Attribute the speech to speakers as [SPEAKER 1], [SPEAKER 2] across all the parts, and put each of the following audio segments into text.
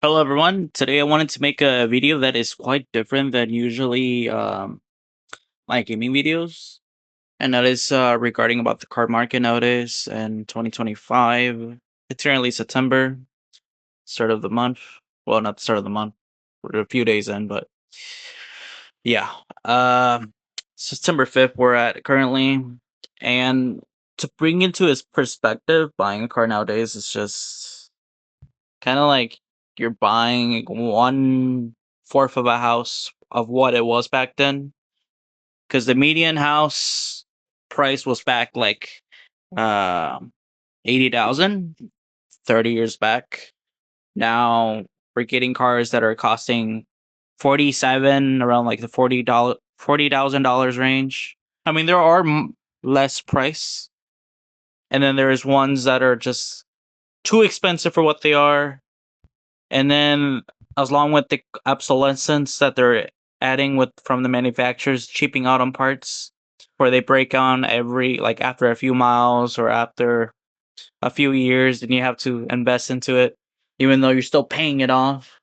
[SPEAKER 1] Hello everyone. Today I wanted to make a video that is quite different than usually my gaming videos, and that is regarding about the car market nowadays in 2025. It's currently September, start of the month. Well, not the start of the month. We're a few days in, but yeah. September 5th we're at currently, and to bring into his perspective, buying a car nowadays is just kind of like you're buying 1/4 of a house of what it was back then. Because the median house price was back like 80,000 30 years back. Now we're getting cars that are costing 47 around like the $40,000 range. I mean, there are less price, and then there's ones that are just too expensive for what they are. And then as long with the obsolescence that they're adding with from the manufacturers cheaping out on parts where they break on every like after a few miles or after a few years, and you have to invest into it even though you're still paying it off.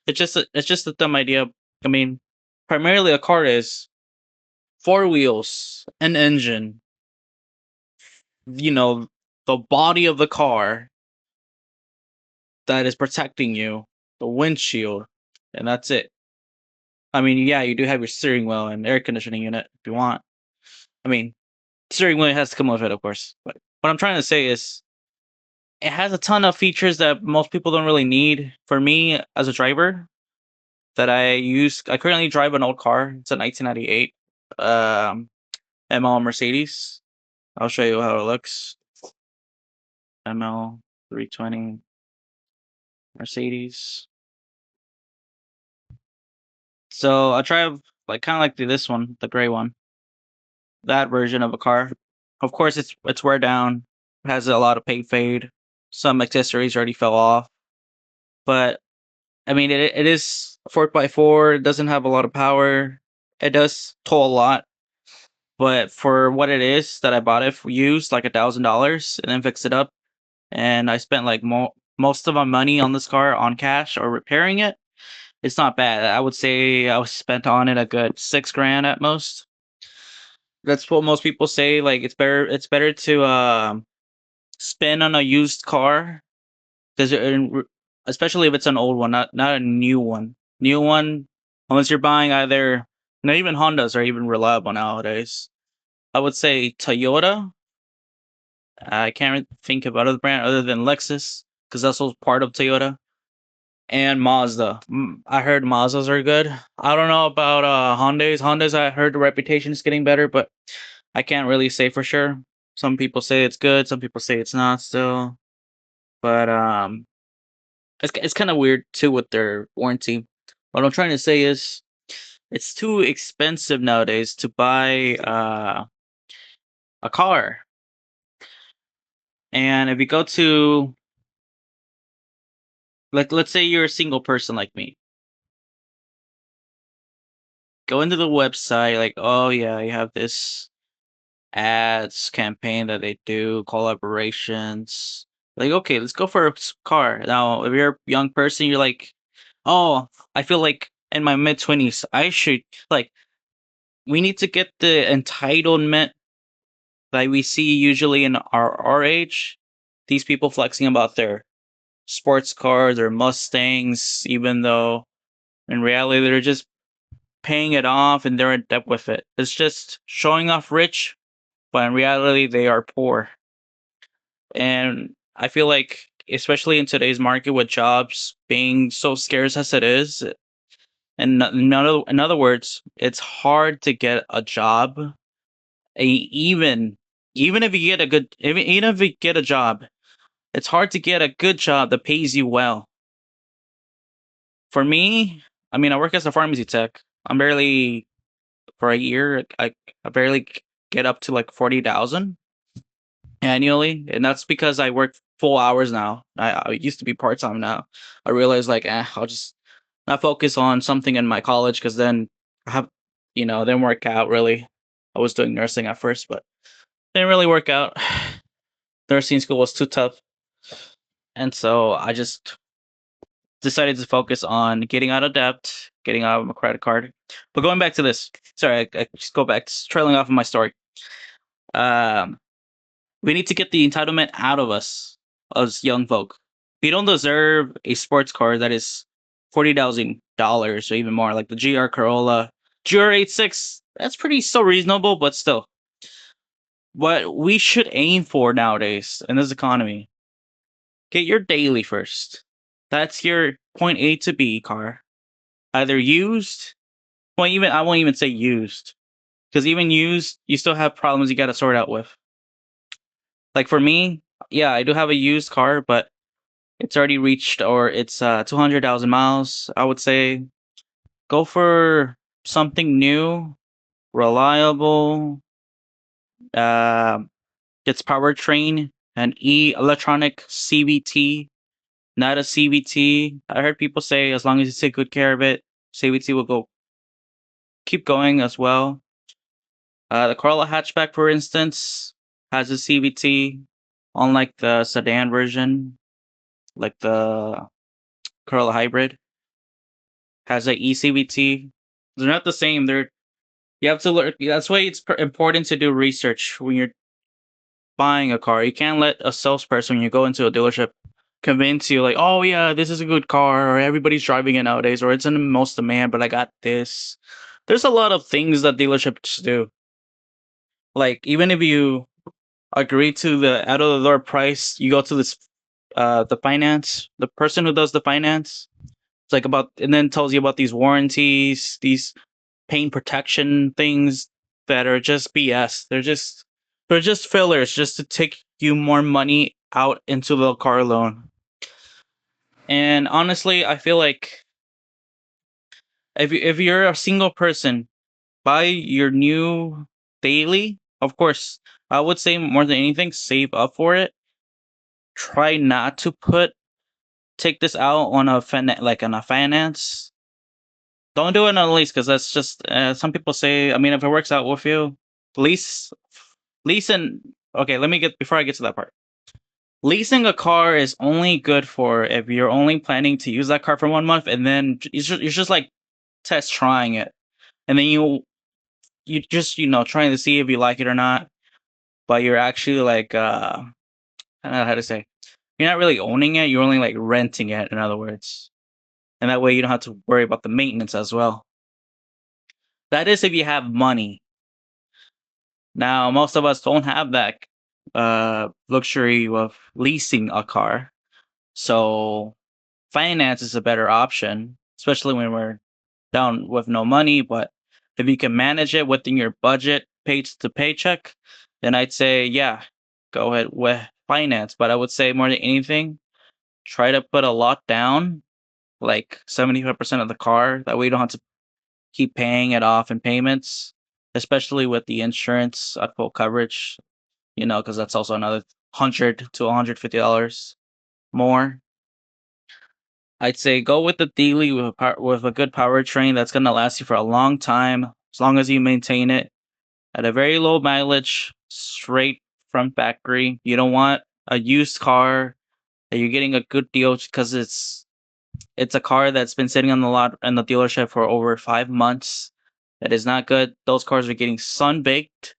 [SPEAKER 1] It's just a dumb idea. I mean, primarily a car is four wheels, an engine, you know, the body of the car that is protecting you, the windshield, and that's it. I mean, yeah, you do have your steering wheel and air conditioning unit if you want. I mean, steering wheel has to come with it, of course. But what I'm trying to say is, it has a ton of features that most people don't really need. For me, as a driver, I currently drive an old car. It's a 1998 um, ML Mercedes. I'll show you how it looks. ML 320 Mercedes. So I drive like kind of like this one, the gray one, that version of a car. Of course, it's wear down. It has a lot of paint fade. Some accessories already fell off, but I mean, it is a 4x4. It doesn't have a lot of power. It does tow a lot, but for what it is that I bought it for used, like $1,000, and then fixed it up, and I spent like most of my money on this car on cash or repairing it. It's not bad. I would say I was spent on it a good 6 grand at most. That's what most people say. Like it's better to spend on a used car because especially if it's an old one, not a new one. New one, unless you're buying either not even Hondas are even reliable nowadays. I would say Toyota. I can't really think of other brand other than Lexus because that's also part of Toyota, and Mazda. I heard Mazdas are good. I don't know about Hondas. Hondas, I heard the reputation is getting better, but I can't really say for sure. Some people say it's good. Some people say it's not still. But it's kind of weird too with their warranty. What I'm trying to say is it's too expensive nowadays to buy a car. And if you go to like let's say you're a single person like me, go into the website like, oh yeah, you have this ads campaign that they do, collaborations. Like, okay, let's go for a car. Now, if you're a young person, you're like, oh, I feel like in my mid 20s, I should like we need to get the entitlement that we see usually in our age. These people flexing about their sports cars or Mustangs, even though in reality they're just paying it off and they're in debt with it. It's just showing off rich, but in reality they are poor. And I feel like, especially in today's market with jobs being so scarce as it is, and in other words, it's hard to get a job. Even even if you get a good, even if you get a job, it's hard to get a good job that pays you well. For me, I mean, I work as a pharmacy tech. I'm barely for a year. I barely get up to like 40,000 annually, and that's because I work full hours now. I used to be part time now. I realized like, I'll just not focus on something in my college because then I have, didn't work out really. I was doing nursing at first, but didn't really work out. Nursing school was too tough, and so I just decided to focus on getting out of debt, getting out of my credit card. But going back to this, sorry, I just go back, trailing off of my story. Um, we need to get the entitlement out of us as young folk. We don't deserve a sports car that is $40,000 or even more, like the GR Corolla, GR86. That's pretty still reasonable, but still. What we should aim for nowadays in this economy, get your daily first. That's your point A to B car. Either used, well, even I won't even say used, because even used, you still have problems you got to sort out with. Like for me, yeah, I do have a used car, but it's already reached or it's 200,000 miles. I would say go for something new, reliable, uh, its powertrain, an electronic CVT, not a CVT. I heard people say as long as you take good care of it, CVT will keep going as well. The Corolla hatchback, for instance, has a CVT, unlike the sedan version, like the Corolla hybrid has a eCVT. They're not the same. You have to learn. That's why it's important to do research when you're buying a car. You can't let a salesperson when you go into a dealership convince you like, oh yeah, this is a good car, or everybody's driving it nowadays, or it's in the most demand, but I got this. There's a lot of things that dealerships do. Like even if you agree to the out of the door price, you go to this the finance, the person who does the finance. It's like about and then tells you about these warranties, these paint protection things that are just BS. They're just fillers just to take you more money out into the car loan. And honestly, I feel like if you're a single person, buy your new daily. Of course, I would say more than anything, save up for it. Try not to take this out on like on a finance. Don't do it on a lease because that's just some people say. I mean, if it works out with you, lease, lease and okay. Let me get before I get to that part. Leasing a car is only good for if you're only planning to use that car for 1 month, and then you're just like test trying it, and then you just trying to see if you like it or not. But you're actually like I don't know how to say. You're not really owning it. You're only like renting it. In other words, and that way you don't have to worry about the maintenance as well. That is if you have money. Now, most of us don't have that luxury of leasing a car, so finance is a better option, especially when we're down with no money. But if you can manage it within your budget, page to paycheck, then I'd say, yeah, go ahead with finance. But I would say more than anything, try to put a lot down, like 75% of the car. That way you don't have to keep paying it off in payments, especially with the insurance at full coverage, because that's also another $100 to $150 more. I'd say go with the Dealy with a good powertrain that's gonna last you for a long time, as long as you maintain it at a very low mileage, straight from factory. You don't want a used car that you're getting a good deal because it's a car that's been sitting on the lot in the dealership for over 5 months. That is not good. Those cars are getting sun baked.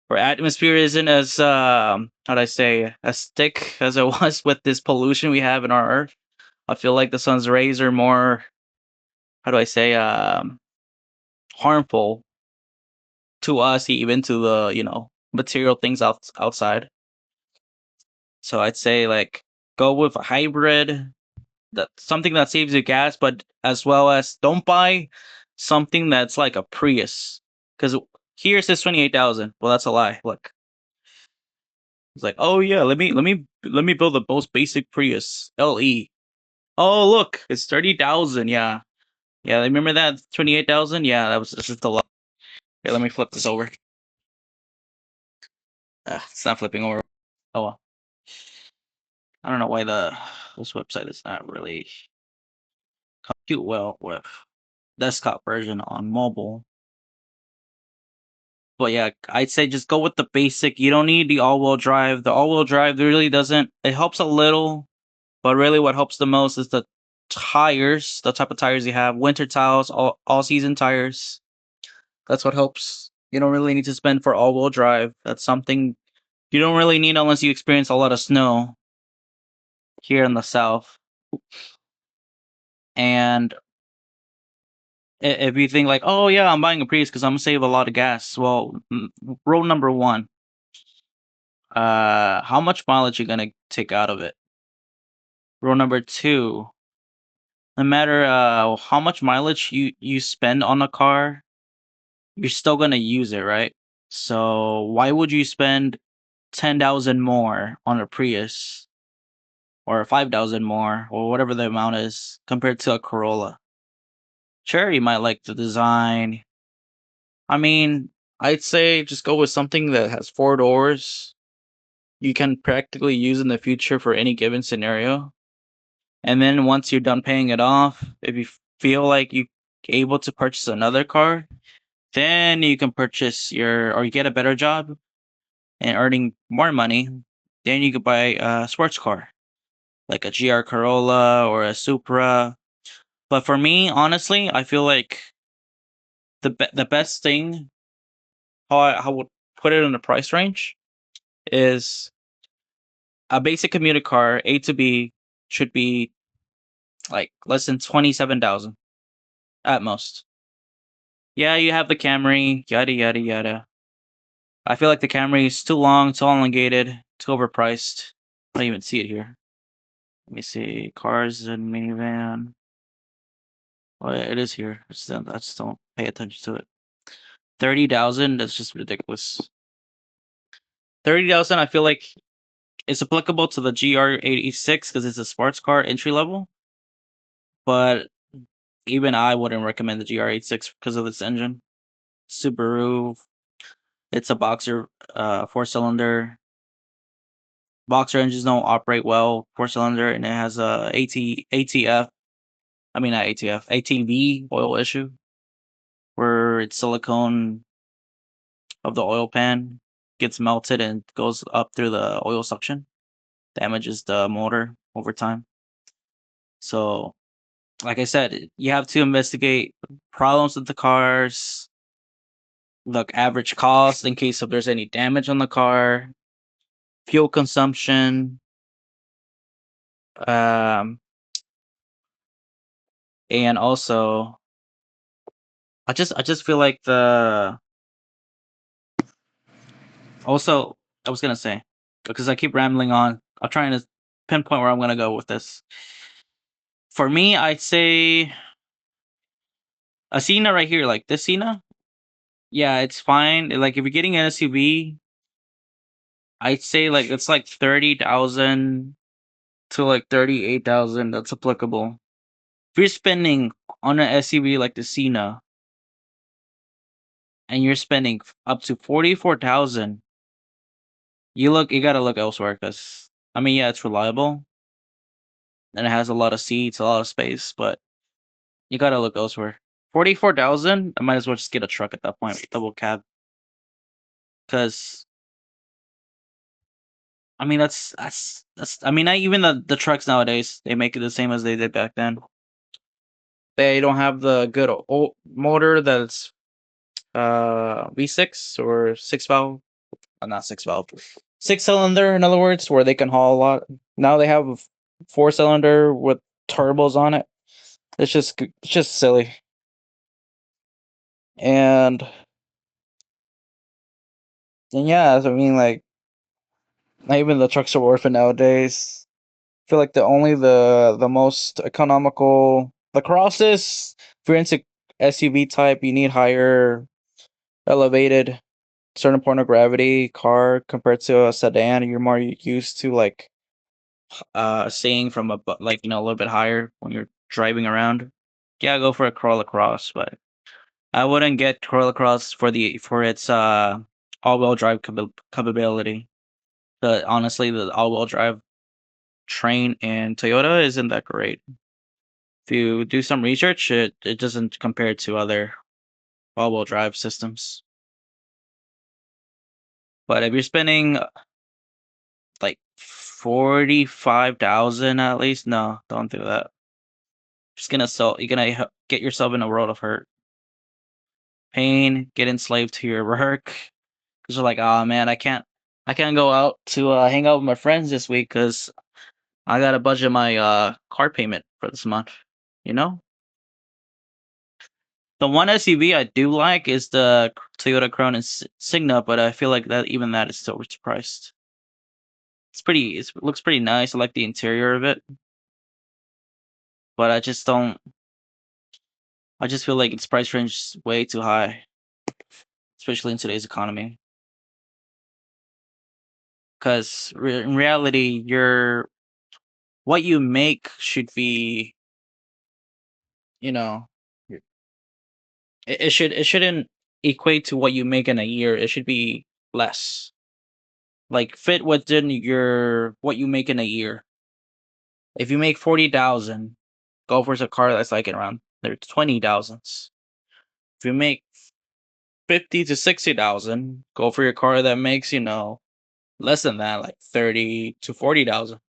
[SPEAKER 1] Our atmosphere isn't as how'd I say as thick as it was with this pollution we have in our earth. I feel like the sun's rays are more, how do I say, harmful to us, even to the material things outside. So I'd say like go with a hybrid, that something that saves you gas, but as well as don't buy something that's like a Prius, because here it says 28,000. Well, that's a lie. Look, it's like, oh yeah, let me build the most basic Prius LE. Oh look, it's 30,000. Yeah, yeah. Remember that 28,000? Yeah, that's just a lot. Okay, let me flip this over. It's not flipping over. Oh well. I don't know why this website is not really compute well with desktop version on mobile. But yeah, I'd say just go with the basic. You don't need the all-wheel drive. The all-wheel drive really doesn't. It helps a little, but really what helps the most is the tires, the type of tires you have, winter tires, all season tires. That's what helps. You don't really need to spend for all-wheel drive. That's something you don't really need unless you experience a lot of snow here in the south. And if you think like, oh yeah, I'm buying a Prius because I'm gonna save a lot of gas. Well, rule number one, how much mileage you gonna take out of it? Rule number two, no matter how much mileage you spend on a car, you're still gonna use it, right? So why would you spend 10,000 more on a Prius or 5,000 more or whatever the amount is compared to a Corolla? Sure, you might like the design. I mean, I'd say just go with something that has 4 doors. You can practically use in the future for any given scenario. And then once you're done paying it off, if you feel like you're able to purchase another car, then you can purchase or you get a better job and earning more money. Then you could buy a sports car like a GR Corolla or a Supra. But for me, honestly, I feel like the best thing how I would put it in the price range is a basic commuter car A to B should be like less than 27,000 at most. Yeah, you have the Camry, yada yada yada. I feel like the Camry is too long, too elongated, too overpriced. I don't even see it here. Let me see. Cars and minivan. Oh, yeah, it is here. I just don't pay attention to it. 30,000, that's just ridiculous. 30,000, I feel like it's applicable to the GR86 because it's a sports car entry level. But even I wouldn't recommend the GR86 because of its engine. Subaru, it's a boxer 4-cylinder. Boxer engines don't operate well, 4-cylinder, and it has a ATF. I mean not ATF, ATV oil issue where its silicone of the oil pan gets melted and goes up through the oil suction, damages the motor over time. So, like I said, you have to investigate problems with the cars, look average cost in case if there's any damage on the car, fuel consumption, um, and also I just feel like the also I was gonna say because I keep rambling on. I'm trying to pinpoint where I'm gonna go with this. For me, I'd say a Cena right here, like this Cena. Yeah, it's fine. Like if you're getting an SUV, I'd say like it's like 30,000 to like 38,000. That's applicable. If you're spending on an SUV like the Cena and you're spending up to 44,000, you gotta look elsewhere because I mean yeah, it's reliable and it has a lot of seats, a lot of space, but you gotta look elsewhere. 44,000, I might as well just get a truck at that point, double cab. Because I mean that's I mean not even the trucks nowadays they make it the same as they did back then. They don't have the good motor that's V6 or 6 valve, not 6 valve, 6-cylinder in other words, where they can haul a lot. Now they have a 4-cylinder with turbos on it. It's just silly. And yeah, I mean like not even the trucks are worth it nowadays. I feel like the most economical the Crosses. If you're into SUV type, you need higher elevated certain point of gravity car compared to a sedan. You're more used to like seeing from like a little bit higher when you're driving around. Yeah, go for a Corolla Cross, but I wouldn't get Corolla Cross for its all-wheel drive capability. Honestly, the all-wheel drive train in Toyota isn't that great. If you do some research, it doesn't compare to other all-wheel drive systems. But if you're spending like 45,000 at least, no, don't do that. Just gonna you're gonna get yourself in a world of hurt, pain, get enslaved to your work. Because you're like, oh man, I can't go out to hang out with my friends this week because I gotta budget my car payment for this month. You know, the one SUV I do like is the Toyota Crown Insignia, but I feel like that is still overpriced. It looks pretty nice. I like the interior of it, but I just don't. I just feel like its price range is way too high, especially in today's economy. Because in reality, what you make should be, you know, it, it shouldn't equate to what you make in a year. It should be less. Like fit within your what you make in a year. If you make 40,000, go for a car that's like around there's 20,000s. If you make 50 to 60,000, go for your car that makes, less than that, like 30 to 40,000.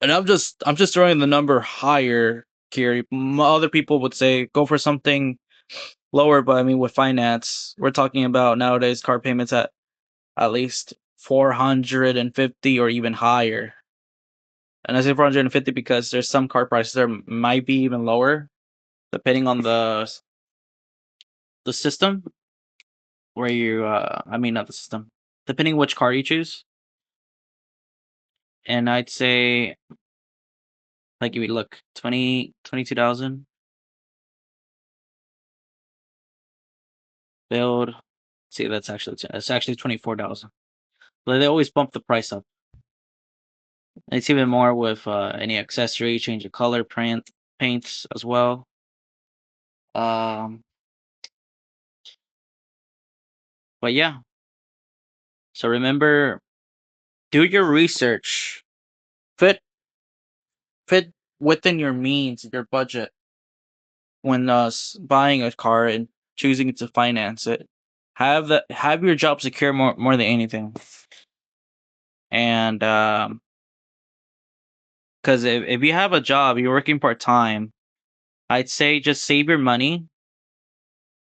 [SPEAKER 1] And I'm just throwing the number higher, Kiri. Other people would say go for something lower, but I mean with finance, we're talking about nowadays car payments at least 450 or even higher. And I say 450 because there's some car prices that might be even lower, depending on the system where you I mean not the system, depending which car you choose. And I'd say like if you look 22,000 build. See, that's actually 24,000. But they always bump the price up. And it's even more with any accessory, change of color, paints as well. Um, but yeah. So remember, do your research. Fit fit within your means, your budget when buying a car and choosing to finance it. Have your job secure more than anything. And because if you have a job, you're working part time, I'd say just save your money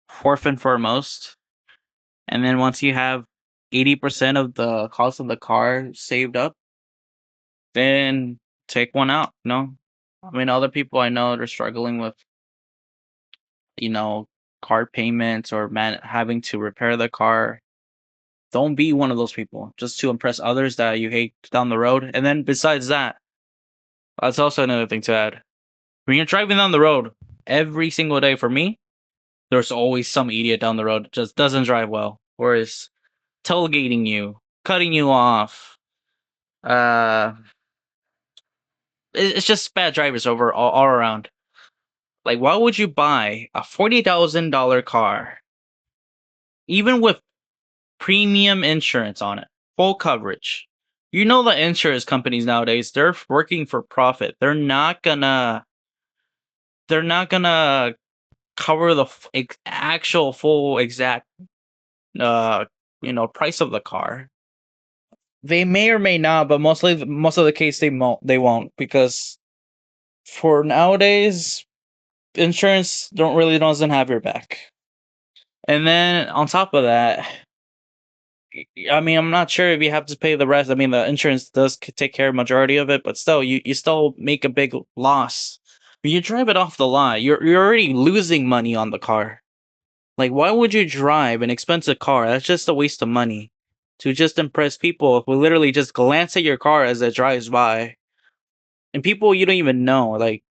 [SPEAKER 1] first and foremost, and then once you have 80% of the cost of the car saved up, then take one out. I mean, other people I know they're struggling with, you know, car payments or having to repair the car. Don't be one of those people just to impress others that you hate down the road. And then besides that, that's also another thing to add. When you're driving down the road every single day, for me, there's always some idiot down the road that just doesn't drive well, or is tailgating you, cutting you off. Uh, it's just bad drivers all around. Like, why would you buy a $40,000 car, even with premium insurance on it, full coverage? You know the insurance companies nowadays, they're working for profit. They're not gonna cover the actual full exact uh price of the car. They may or may not, but most of the case they won't because for nowadays insurance don't really doesn't have your back. And then on top of that, I mean, I'm not sure if you have to pay the rest. I mean, the insurance does take care of majority of it, but still, you still make a big loss. When you drive it off the lot, you're already losing money on the car. Like, why would you drive an expensive car? That's just a waste of money to just impress people who literally just glance at your car as it drives by, and people you don't even know. Like,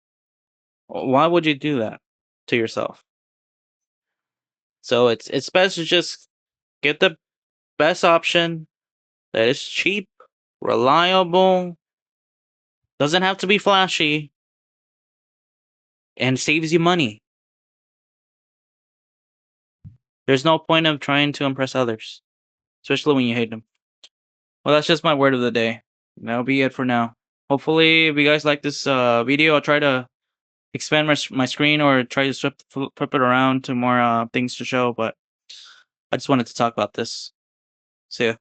[SPEAKER 1] why would you do that to yourself? So it's best to just get the best option that is cheap, reliable, doesn't have to be flashy, and saves you money. There's no point of trying to impress others, especially when you hate them. Well, that's just my word of the day. That'll be it for now. Hopefully, if you guys like this video, I'll try to expand my screen or try to flip it around to more things to show. But I just wanted to talk about this. See ya.